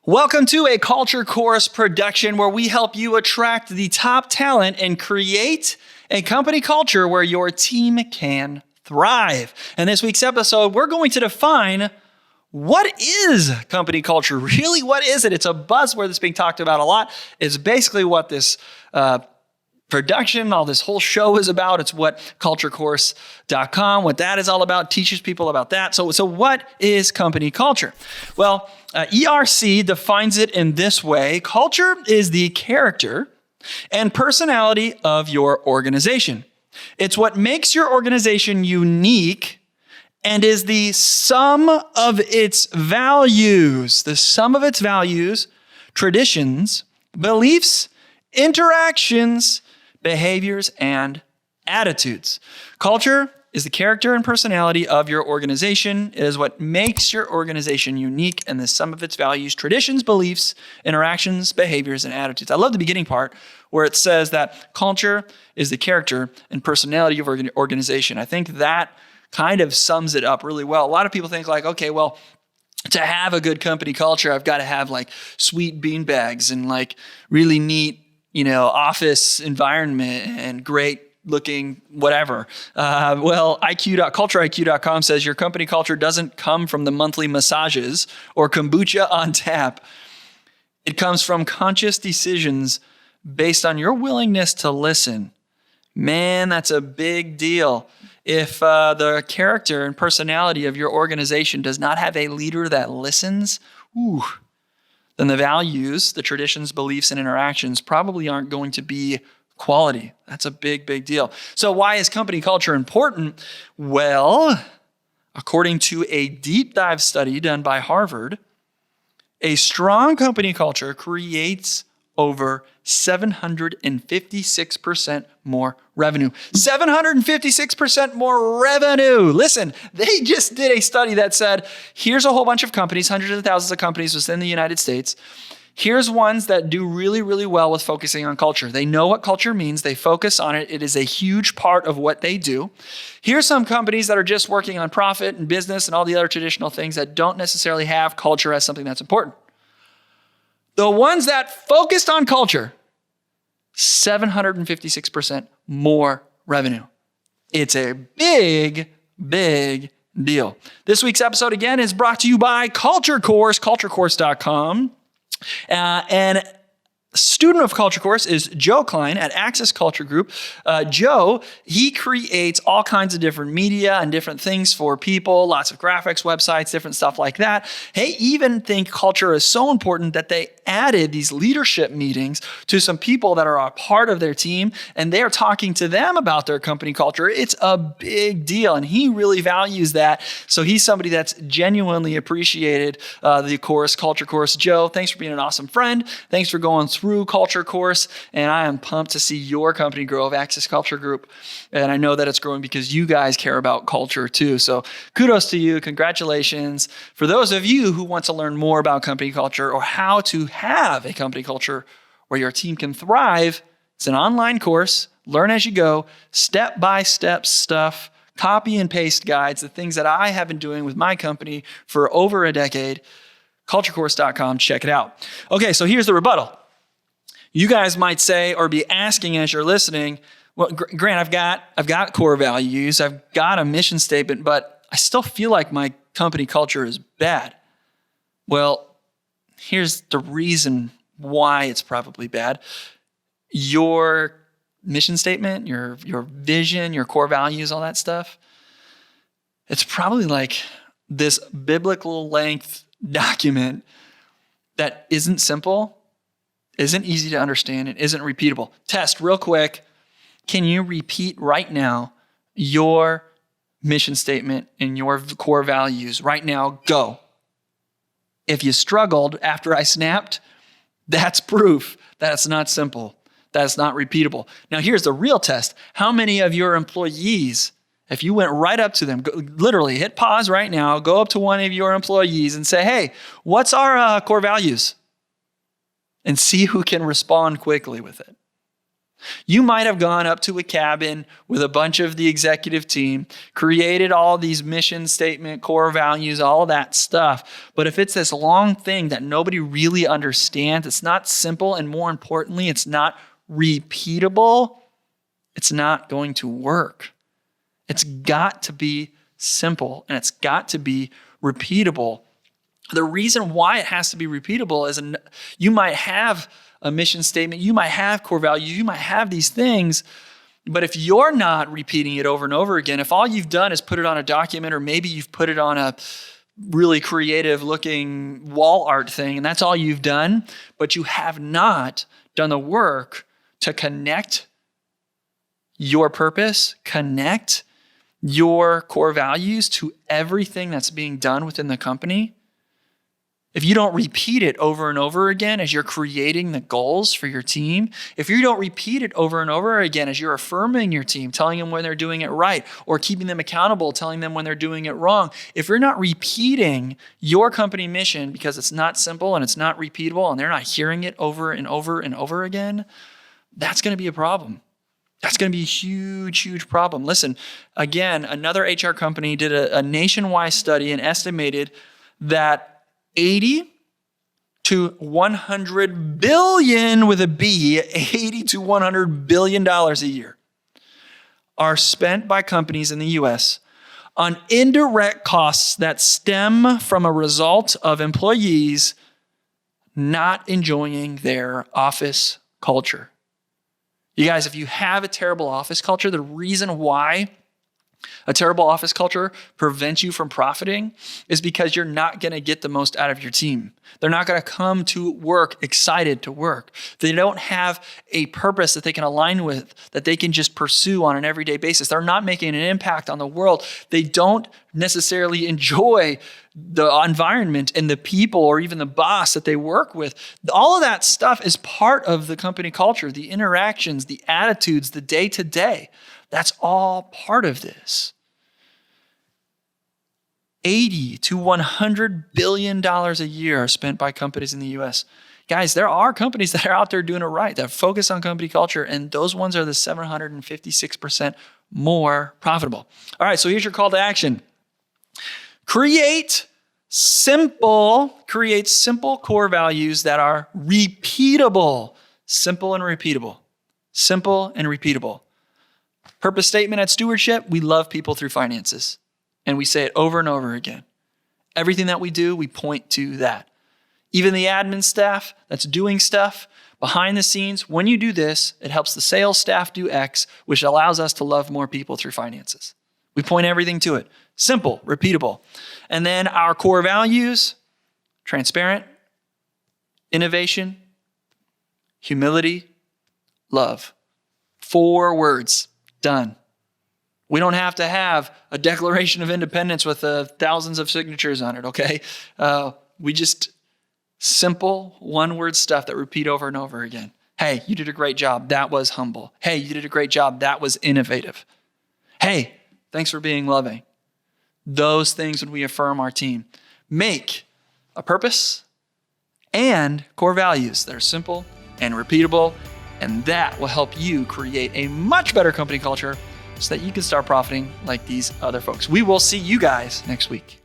Welcome to a Culture Course production where we help you attract the top talent and create a company culture where your team can thrive. In this week's episode, we're going to define what is company culture. Really, what is it? It's a buzzword that's being talked about a lot. It's basically what this production, all this whole show is about. It's what culturecourse.com, what that is all about, teaches people about that. So what is company culture? Well, ERC defines it in this way. Culture is the character and personality of your organization. It's what makes your organization unique and is the sum of its values. The sum of its values, traditions, beliefs, interactions, behaviors, and attitudes. Culture is the character and personality of your organization. It is what makes your organization unique and the sum of its values, traditions, beliefs, interactions, behaviors, and attitudes. I love the beginning part where it says that culture is the character and personality of your organization. I think that kind of sums it up really well. A lot of people think like, okay, well, to have a good company culture, I've got to have like sweet beanbags and like really neat, office environment and great looking whatever. CultureIQ.com says your company culture doesn't come from the monthly massages or kombucha on tap. It comes from conscious decisions based on your willingness to listen. Man, that's a big deal. If the character and personality of your organization does not have a leader that listens, then the values, the traditions, beliefs, and interactions probably aren't going to be quality. That's a big, big deal. So why is company culture important? Well, according to a deep dive study done by Harvard, a strong company culture creates over 756% more revenue. 756% more revenue. Listen, they just did a study that said, here's a whole bunch of companies, hundreds of thousands of companies within the United States. Here's ones that do really, really well with focusing on culture. They know what culture means. They focus on it. It is a huge part of what they do. Here's some companies that are just working on profit and business and all the other traditional things that don't necessarily have culture as something that's important. The ones that focused on culture, 756% more revenue. It's a big, big deal. This week's episode, again, is brought to you by Culture Course, culturecourse.com. And student of Culture Course is Joe Klein at Access Culture Group. Joe, he creates all kinds of different media and different things for people, lots of graphics, websites, different stuff like that. They even think culture is so important that they added these leadership meetings to some people that are a part of their team, and they're talking to them about their company culture. It's a big deal, and he really values that. So he's somebody that's genuinely appreciated the course, Culture Course. Joe, thanks for being an awesome friend. Thanks for going through Culture Course, and I am pumped to see your company grow of Access Culture Group. And I know that it's growing because you guys care about culture too. So kudos to you. Congratulations. For those of you who want to learn more about company culture or how to have a company culture where your team can thrive, it's an online course. Learn as you go, step-by-step stuff, copy and paste guides, the things that I have been doing with my company for over a decade. Culturecourse.com, check it out. Okay, so here's the rebuttal. You guys might say or be asking as you're listening, well, Grant, I've got core values, I've got a mission statement, but I still feel like my company culture is bad. Well, here's the reason why it's probably bad. Your mission statement, your vision, your core values, all that stuff, it's probably like this biblical length document that isn't simple, isn't easy to understand, and isn't repeatable. Test real quick. Can you repeat right now your mission statement and your core values? Right now, go. If you struggled after I snapped, that's proof that it's not simple, that it's not repeatable. Now, here's the real test. How many of your employees, if you went right up to them, literally hit pause right now, go up to one of your employees and say, hey, what's our core values? And see who can respond quickly with it. You might have gone up to a cabin with a bunch of the executive team, created all these mission statement, core values, all that stuff. But if it's this long thing that nobody really understands, it's not simple, and more importantly, it's not repeatable, it's not going to work. It's got to be simple, and it's got to be repeatable. The reason why it has to be repeatable is you might have a mission statement, you might have core values, you might have these things, but if you're not repeating it over and over again, if all you've done is put it on a document, or maybe you've put it on a really creative looking wall art thing, and that's all you've done, but you have not done the work to connect your purpose, connect your core values to everything that's being done within the company, if you don't repeat it over and over again as you're creating the goals for your team, if you don't repeat it over and over again as you're affirming your team, telling them when they're doing it right, or keeping them accountable, telling them when they're doing it wrong, if you're not repeating your company mission because it's not simple and it's not repeatable and they're not hearing it over and over and over again, that's going to be a problem. That's going to be a huge, huge problem. Listen, again, another HR company did a nationwide study and estimated that 80 to 100 billion with a B, 80 to 100 billion dollars a year are spent by companies in the US on indirect costs that stem from a result of employees not enjoying their office culture. You guys, if you have a terrible office culture, the reason why a terrible office culture prevents you from profiting is because you're not going to get the most out of your team. They're not going to come to work excited to work. They don't have a purpose that they can align with, that they can just pursue on an everyday basis. They're not making an impact on the world. They don't necessarily enjoy the environment and the people or even the boss that they work with. All of that stuff is part of the company culture, the interactions, the attitudes, the day-to-day. That's all part of this. 80 to 100 billion dollars a year are spent by companies in the US. Guys, there are companies that are out there doing it right, that focus on company culture, and those ones are the 756% more profitable. All right, so here's your call to action. Create simple core values that are repeatable. Simple and repeatable. Simple and repeatable. Purpose statement at Stewardship, we love people through finances. And we say it over and over again. Everything that we do, we point to that. Even the admin staff that's doing stuff behind the scenes, when you do this, it helps the sales staff do X, which allows us to love more people through finances. We point everything to it. Simple, repeatable. And then our core values, transparent, innovation, humility, love. 4 words. Done. We don't have to have a Declaration of Independence with thousands of signatures on it, okay? We just simple one-word stuff that repeat over and over again. Hey, you did a great job. That was humble. Hey, you did a great job. That was innovative. Hey, thanks for being loving. Those things when we affirm our team. Make a purpose and core values that are simple and repeatable. And that will help you create a much better company culture so that you can start profiting like these other folks. We will see you guys next week.